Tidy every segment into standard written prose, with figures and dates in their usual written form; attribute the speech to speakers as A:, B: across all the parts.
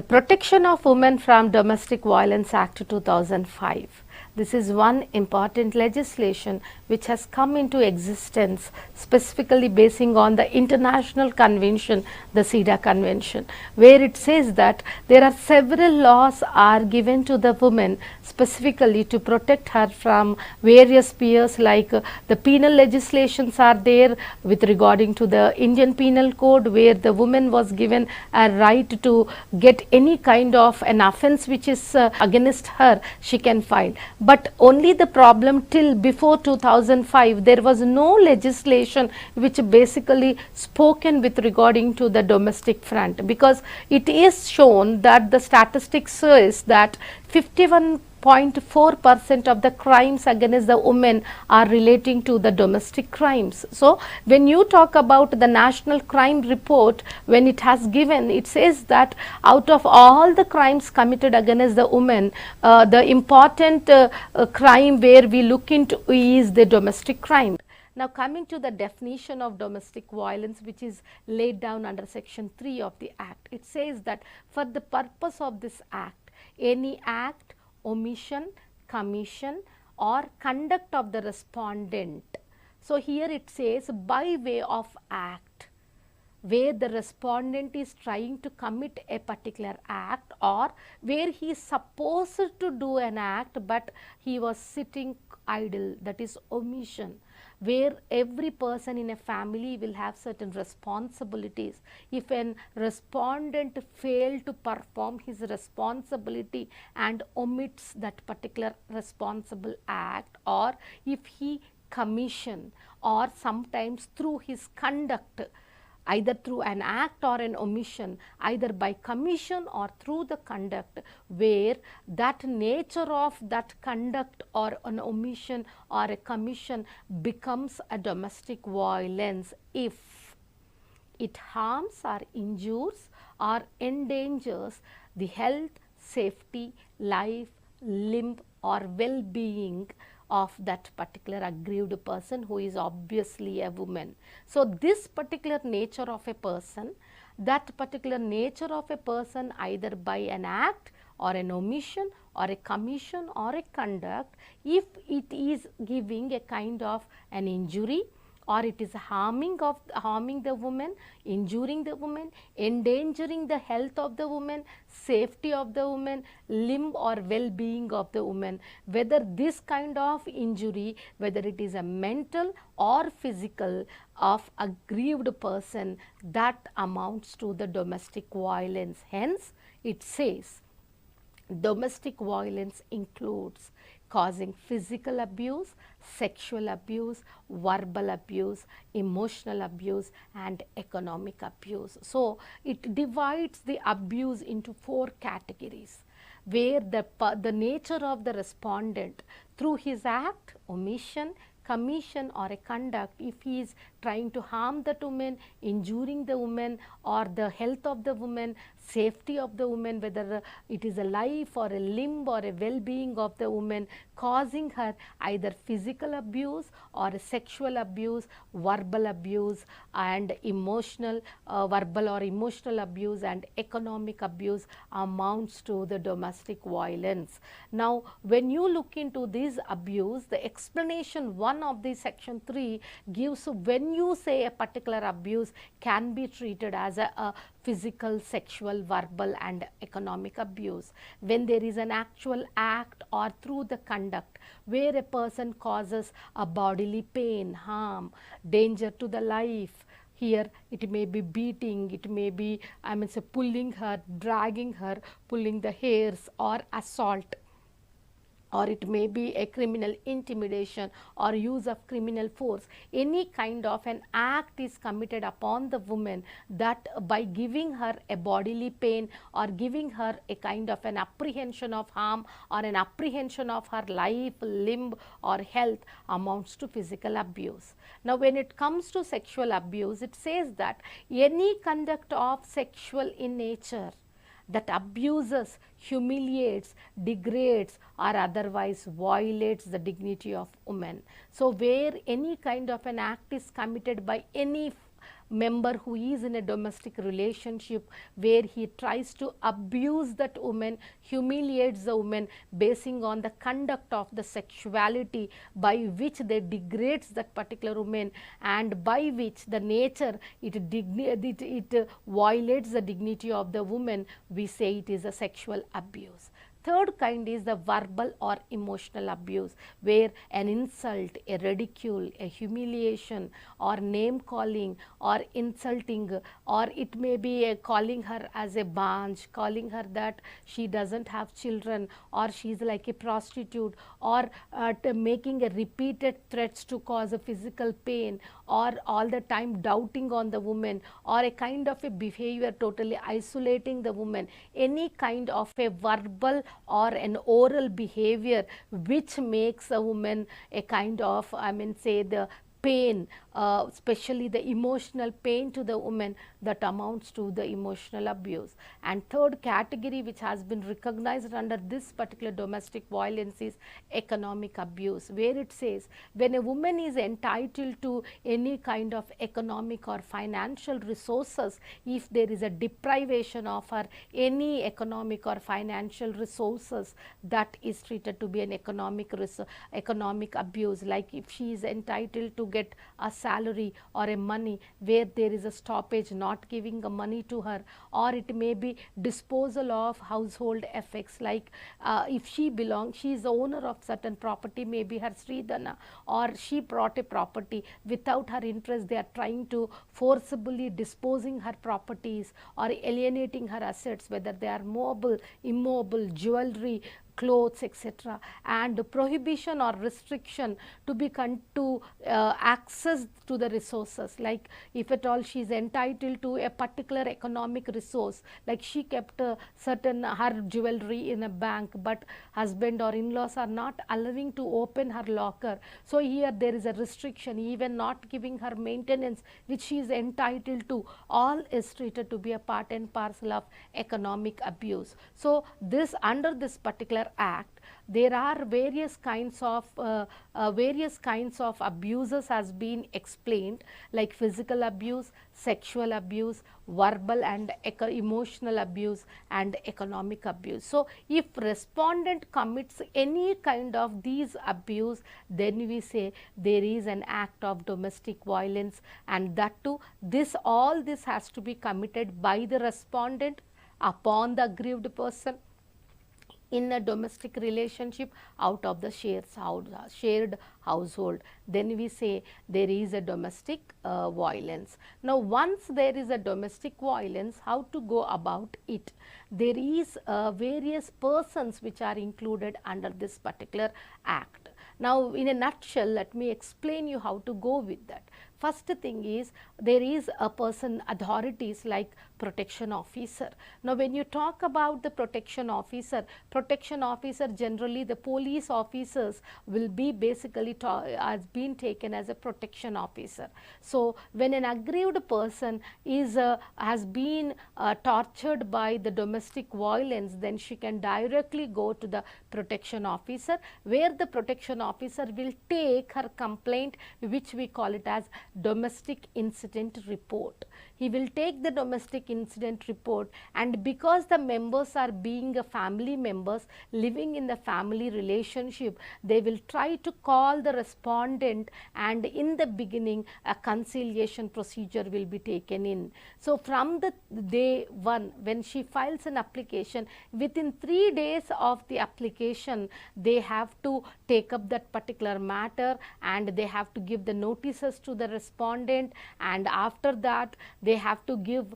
A: Protection of Women from Domestic Violence Act 2005. This is one important legislation which has come into existence specifically basing on the international convention, the CEDAW convention, where it says that there are several laws are given to the woman specifically to protect her from various spheres, like the penal legislations are there with regarding to the Indian Penal Code, where the woman was given a right to get any kind of an offence which is against her, she can file. But only the problem till before 2005, there was no legislation which basically spoken with regarding to the domestic front, because it is shown that the statistics says that 51.4% of the crimes against the women are relating to the domestic crimes. So when you talk about the National Crime Report, when it has given, it says that out of all the crimes committed against the women, the important crime where we look into is the domestic crime. Now coming to the definition of domestic violence, which is laid down under section 3 of the Act, it says that for the purpose of this Act, any act, omission, commission or conduct of the respondent. So here it says by way of act, where the respondent is trying to commit a particular act, or where he is supposed to do an act but he was sitting idle, that is omission. Where every person in a family will have certain responsibilities. If an respondent failed to perform his responsibility and omits that particular responsible act, or if he commission, or sometimes through his conduct, either through an act or an omission, either by commission or through the conduct, where that nature of that conduct or an omission or a commission becomes a domestic violence if it harms or injures or endangers the health, safety, life, limb or well-being of that particular aggrieved person, who is obviously a woman. So this particular nature of a person, that particular nature of a person, either by an act or an omission or a commission or a conduct, if it is giving a kind of an injury, or it is harming the woman, injuring the woman, endangering the health of the woman, safety of the woman, limb or well-being of the woman, whether this kind of injury, whether it is a mental or physical of aggrieved person, that amounts to the domestic violence. Hence it says domestic violence includes causing physical abuse, sexual abuse, verbal abuse, emotional abuse and economic abuse. So it divides the abuse into 4 categories, where the nature of the respondent through his act, omission, commission or a conduct, if he is trying to harm that woman, injuring the woman or the health of the woman, safety of the woman, whether it is a life or a limb or a well-being of the woman, causing her either physical abuse or a sexual abuse, verbal abuse and emotional, verbal or emotional abuse and economic abuse, amounts to the domestic violence. Now when you look into this abuse, the explanation 1 of the section 3 gives, when you say a particular abuse can be treated as a physical, sexual, verbal and economic abuse, when there is an actual act or through the conduct where a person causes a bodily pain, harm, danger to the life. Here it may be beating, it may be pulling her, dragging her, pulling the hairs, or assault, or it may be a criminal intimidation or use of criminal force. Any kind of an act is committed upon the woman that by giving her a bodily pain or giving her a kind of an apprehension of harm or an apprehension of her life, limb or health, amounts to physical abuse. Now when it comes to sexual abuse, it says that any conduct of sexual in nature that abuses, humiliates, degrades or otherwise violates the dignity of woman. So where any kind of an act is committed by any member who is in a domestic relationship where he tries to abuse that woman, humiliates the woman basing on the conduct of the sexuality, by which they degrades that particular woman, and by which the nature it violates the dignity of the woman, we say it is a sexual abuse. Third kind is the verbal or emotional abuse, where an insult, a ridicule, a humiliation, or name calling, or insulting, or it may be calling her as a banj, calling her that she doesn't have children, or she is like a prostitute, or making a repeated threats to cause a physical pain, or all the time doubting on the woman, or a kind of a behavior totally isolating the woman, any kind of a verbal or an oral behavior which makes a woman a kind of, I mean, say the pain, especially the emotional pain to the woman, that amounts to the emotional abuse. And third category which has been recognized under this particular domestic violence is economic abuse, where it says when a woman is entitled to any kind of economic or financial resources, if there is a deprivation of her any economic or financial resources, that is treated to be an economic abuse. Like if she is entitled to get a salary or a money where there is a stoppage, not giving a money to her, or it may be disposal of household effects, like if she is the owner of certain property, maybe her Sridhana, or she brought a property without her interest, they are trying to forcibly disposing her properties or alienating her assets, whether they are mobile, immobile, jewelry, clothes, etc., and prohibition or restriction to be access to the resources, like if at all she is entitled to a particular economic resource, like she kept certain her jewelry in a bank, but husband or in-laws are not allowing to open her locker, so here there is a restriction, even not giving her maintenance which she is entitled to, all is treated to be a part and parcel of economic abuse. So this, under this particular act, there are various kinds of abuses has been explained, like physical abuse, sexual abuse, verbal and emotional abuse, and economic abuse. So if respondent commits any kind of these abuse, then we say there is an act of domestic violence, and that too, all this has to be committed by the respondent upon the aggrieved person in a domestic relationship out of the shared household. Then we say there is a domestic violence. Now once there is a domestic violence, how to go about it? There is various persons which are included under this particular act. Now in a nutshell, let me explain you how to go with that. First thing is, there is a person, authorities like protection officer. Now when you talk about the protection officer generally the police officers will be basically has been taken as a protection officer. So when an aggrieved person is has been tortured by the domestic violence, then she can directly go to the protection officer, where the protection officer will take her complaint, which we call it as domestic incident report. He will take the domestic incident report, and because the members are being a family members living in the family relationship, they will try to call the respondent, and in the beginning a conciliation procedure will be taken in. So from the day one, when she files an application, within 3 days of the application they have to take up that particular matter, and they have to give the notices to the respondent, and after that they have to give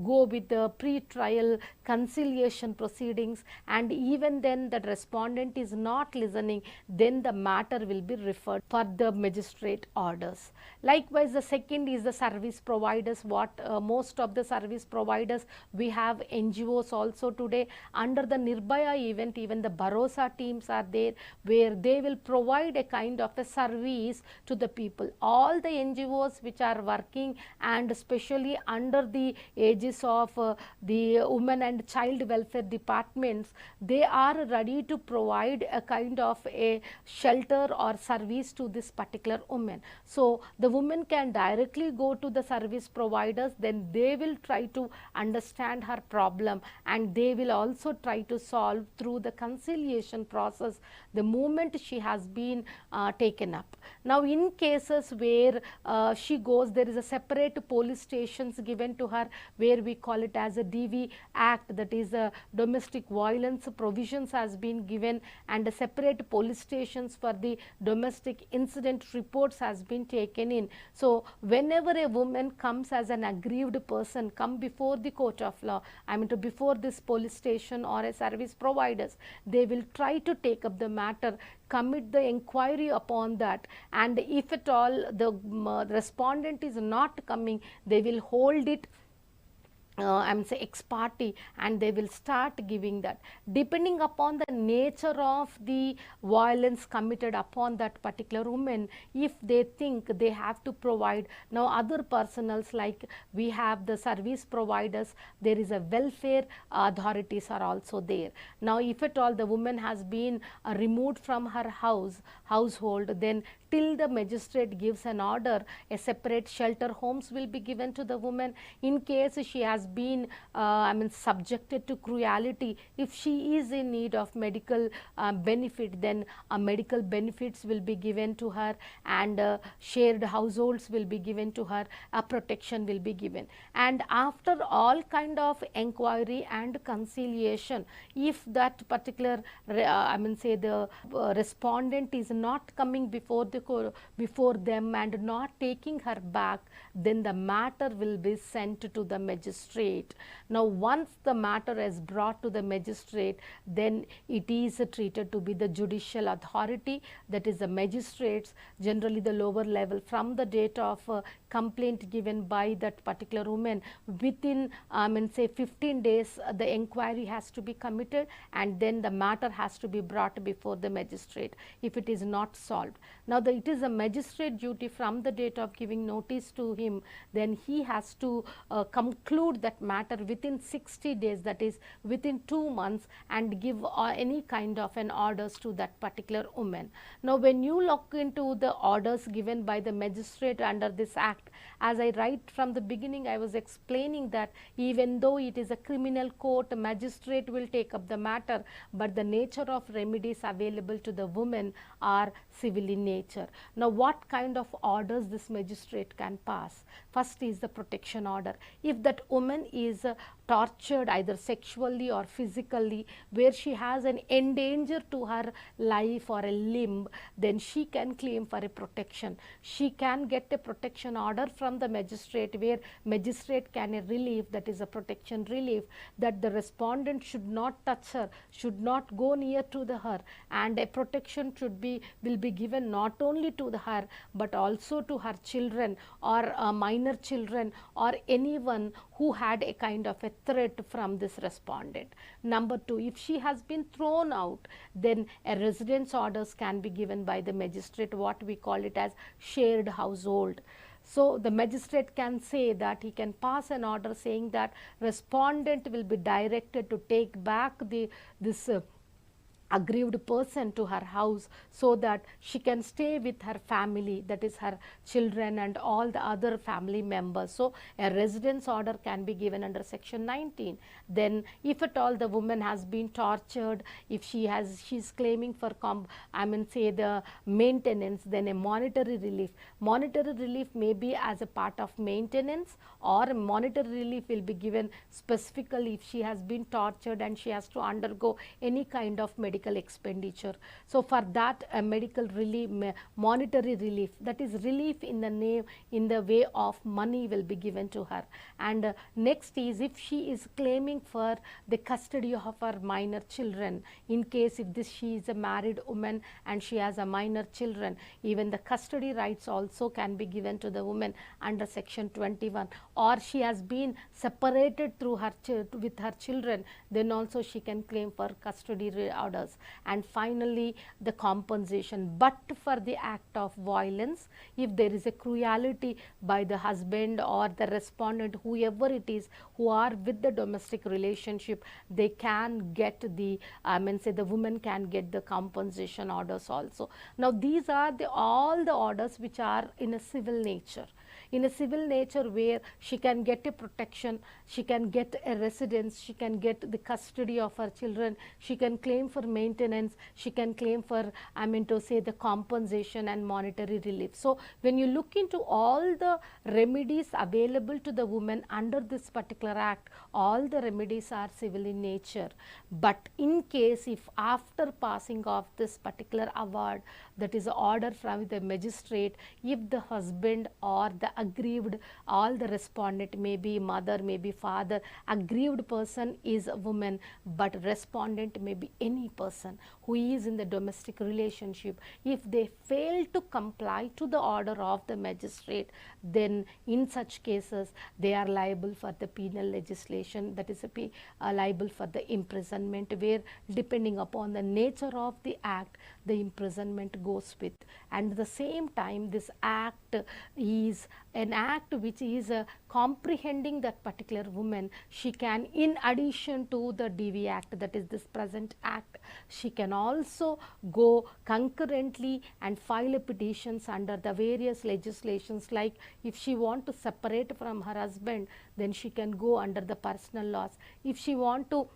A: go with the pre-trial conciliation proceedings, and even then the respondent is not listening, then the matter will be referred for the magistrate orders. Likewise, the second is the service providers. Most of the service providers, we have NGOs also today. Under the Nirbhaya event, even the Bharosa teams are there, where they will provide a kind of a service to the people. All the NGOs which are working, and especially under the the aegis of the women and child welfare departments, they are ready to provide a kind of a shelter or service to this particular woman. So the woman can directly go to the service providers, then they will try to understand her problem, and they will also try to solve through the conciliation process the moment she has been taken up. Now in cases where she goes, there is a separate police stations given to her, where we call it as a DV Act, that is a domestic violence provisions has been given, and a separate police stations for the domestic incident reports has been taken in. So whenever a woman comes as an aggrieved person, come before the court of law, I mean to before this police station or a service providers, they will try to take up the matter, commit the inquiry upon that, and if at all the respondent is not coming, they will hold it I am say ex parte, and they will start giving that, depending upon the nature of the violence committed upon that particular woman. If they think they have to provide, now other personals, like we have the service providers, there is a welfare authorities are also there. Now if at all the woman has been removed from her household, then till the magistrate gives an order, a separate shelter homes will be given to the woman. In case she has been subjected to cruelty, if she is in need of medical benefit, then medical benefits will be given to her, and shared households will be given to her, a protection will be given. And after all kind of inquiry and conciliation, if that particular the respondent is not coming before them and not taking her back, then the matter will be sent to the magistrate. Now once the matter is brought to the magistrate, then it is treated to be the judicial authority, that is the magistrates, generally the lower level, from the date of complaint given by that particular woman. Within say 15 days the inquiry has to be committed, and then the matter has to be brought before the magistrate if it is not solved. Now it is a magistrate duty from the date of giving notice to him, then he has to conclude that matter within 60 days, that is within 2 months, and give any kind of an orders to that particular woman. Now when you look into the orders given by the magistrate under this act, as I write from the beginning, I was explaining that even though it is a criminal court, magistrate will take up the matter, but the nature of remedies available to the woman are civil in nature. Now what kind of orders this magistrate can pass? First is the protection order. If that woman is tortured either sexually or physically, where she has an endanger to her life or a limb, then she can claim for a protection. She can get a protection order from the magistrate, where magistrate can relieve, that is a protection relief, that the respondent should not touch her, should not go near to her, and a protection will be given not only to her but also to her children or minor children or anyone who had a kind of a threat from this respondent. Number 2, if she has been thrown out, then a residence orders can be given by the magistrate, what we call it as shared household. So the magistrate can say that he can pass an order saying that respondent will be directed to take back this aggrieved person to her house, so that she can stay with her family, that is her children and all the other family members. So a residence order can be given under section 19. Then if at all the woman has been tortured, if she is claiming for the maintenance, then a monetary relief may be as a part of maintenance, or monetary relief will be given specifically if she has been tortured and she has to undergo any kind of medical expenditure. So for that a medical relief, monetary relief, that is relief in the way of money, will be given to her. And next is if she is claiming for the custody of her minor children, in case if she is a married woman and she has a minor children, even the custody rights also can be given to the woman under section 21. Or she has been separated through with her children, then also she can claim for custody orders. orders, and finally the compensation. But for the act of violence, if there is a cruelty by the husband or the respondent, whoever it is who are with the domestic relationship, they can get the, the woman can get the compensation orders also. Now these are all the orders which are in a civil nature. In a civil nature, where she can get a protection, she can get a residence, she can get the custody of her children, she can claim for maintenance, she can claim for, the compensation and monetary relief. So when you look into all the remedies available to the woman under this particular act, all the remedies are civil in nature. But in case if after passing of this particular award, that is order from the magistrate, if the husband or the aggrieved, all the respondent, may be mother, may be father, aggrieved person is a woman, but respondent may be any person who is in the domestic relationship, if they fail to comply to the order of the magistrate, then in such cases they are liable for the penal legislation, that is liable for the imprisonment, where depending upon the nature of the act, the imprisonment goes with. And at the same time, this act is an act which is comprehending that particular woman. She can, in addition to the DV Act, that is this present act, she can also go concurrently and file a petitions under the various legislations. Like if she want to separate from her husband, then she can go under the personal laws. If she want to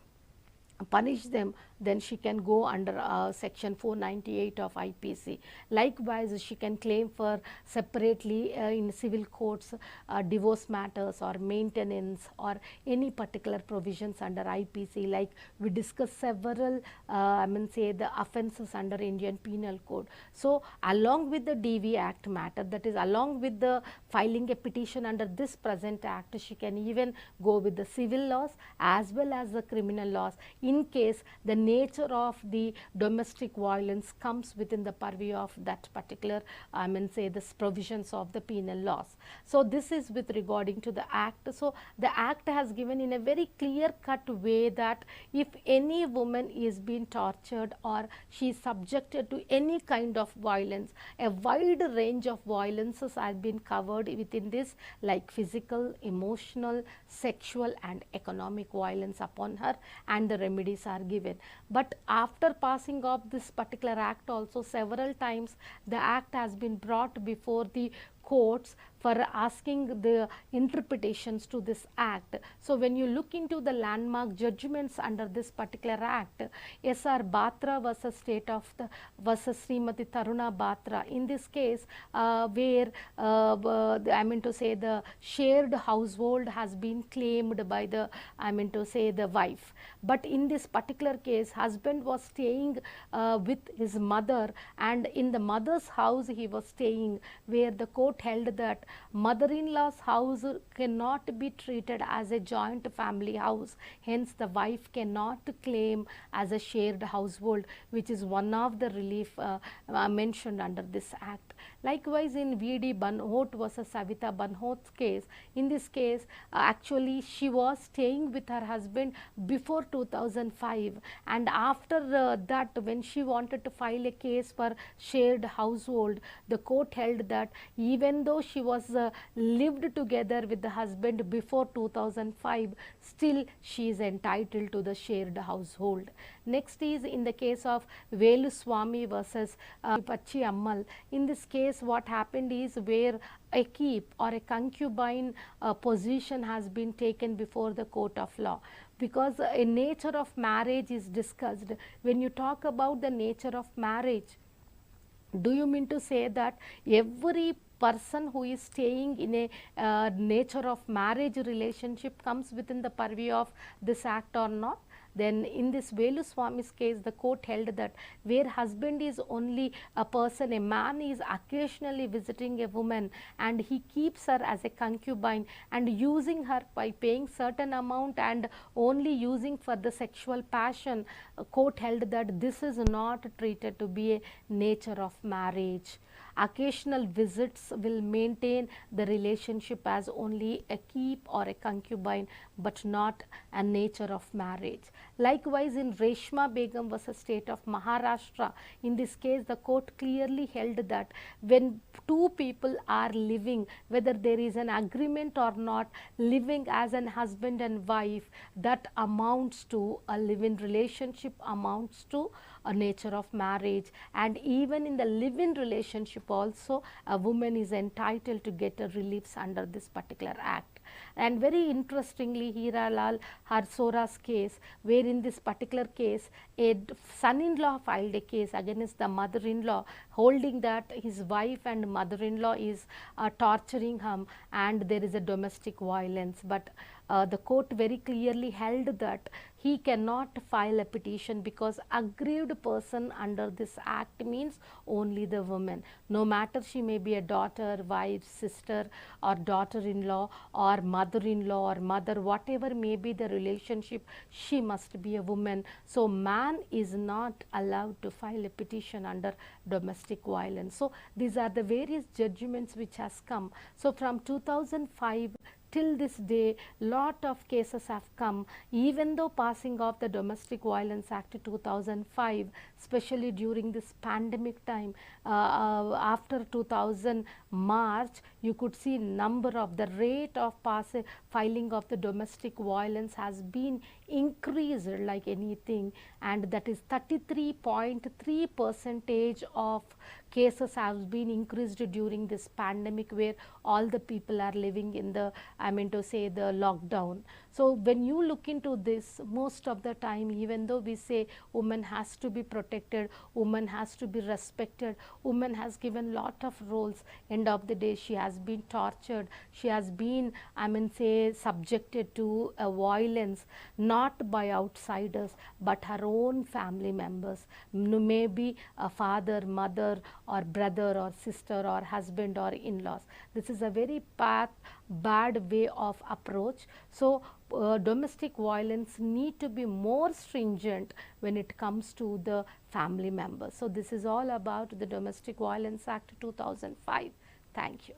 A: punish them, then she can go under section 498 of IPC. Likewise, she can claim for separately in civil courts divorce matters or maintenance or any particular provisions under IPC. Like we discussed several the offences under Indian Penal Code. So along with the DV Act matter, that is along with the filing a petition under this present act, she can even go with the civil laws as well as the criminal laws, in case the nature of the domestic violence comes within the purview of that particular this provisions of the penal laws. So this is with regarding to the act. So the act has given in a very clear cut way that if any woman is being tortured or she is subjected to any kind of violence, a wide range of violences have been covered within this, like physical, emotional, sexual and economic violence upon her, and the remedies are given. But after passing of this particular act also, several times the act has been brought before the courts for asking the interpretations to this act. So when you look into the landmark judgments under this particular act, SR Batra versus State of the versus Srimati Taruna Batra, in this case where the shared household has been claimed by the the wife, but in this particular case husband was staying with his mother, and in the mother's house he was staying, where the court held that mother-in-law's house cannot be treated as a joint family house, hence the wife cannot claim as a shared household, which is one of the relief mentioned under this act. Likewise, in V.D. Banhot versus Savita Banhot's case, in this case actually she was staying with her husband before 2005, and after that when she wanted to file a case for shared household, the court held that even though she was lived together with the husband before 2005, still she is entitled to the shared household. Next is in the case of Veluswamy versus Pachi Ammal. In this case what happened is where a keep or a concubine position has been taken before the court of law, because a nature of marriage is discussed. When you talk about the nature of marriage, do you mean to say that every person who is staying in a nature of marriage relationship comes within the purview of this act or not? Then in this Veluswamy's case, the court held that where husband is only a person, a man is occasionally visiting a woman and he keeps her as a concubine and using her by paying certain amount and only using for the sexual passion, court held that this is not treated to be a nature of marriage. occasional visits will maintain the relationship as only a keep or a concubine, but not a nature of marriage. Likewise, in Reshma Begum versus State of Maharashtra, in this case the court clearly held that when two people are living, whether there is an agreement or not, living as an husband and wife, that amounts to a live-in relationship, amounts to a nature of marriage. And even in the live-in relationship also, a woman is entitled to get a reliefs under this particular act. And very interestingly, Hiralal Harsora's case, where in this particular case a son-in-law filed a case against the mother-in-law, holding that his wife and mother-in-law is torturing him and there is a domestic violence. But the court very clearly held that he cannot file a petition, because aggrieved person under this act means only the woman, no matter she may be a daughter, wife, sister, or daughter-in-law, or mother-in-law, or mother, whatever may be the relationship, she must be a woman. So man is not allowed to file a petition under domestic violence. So these are the various judgments which has come. So from 2005 till this day, lot of cases have come, even though passing of the Domestic Violence Act 2005, especially during this pandemic time, after 2000 March, you could see number of the rate of filing of the domestic violence has been increased like anything, and that is 33.3% of cases have been increased during this pandemic, where all the people are living in the, I mean to say, the lockdown. So when you look into this, most of the time, even though we say woman has to be protected, woman has to be respected, woman has given lot of roles, end of the day she has been tortured, she has been, I mean say, subjected to a violence, not by outsiders but her own family members, maybe a father, mother, or brother, or sister, or husband, or in-laws. This is a very bad way of approach. So domestic violence need to be more stringent when it comes to the family members. So this is all about the Domestic Violence Act 2005. Thank you.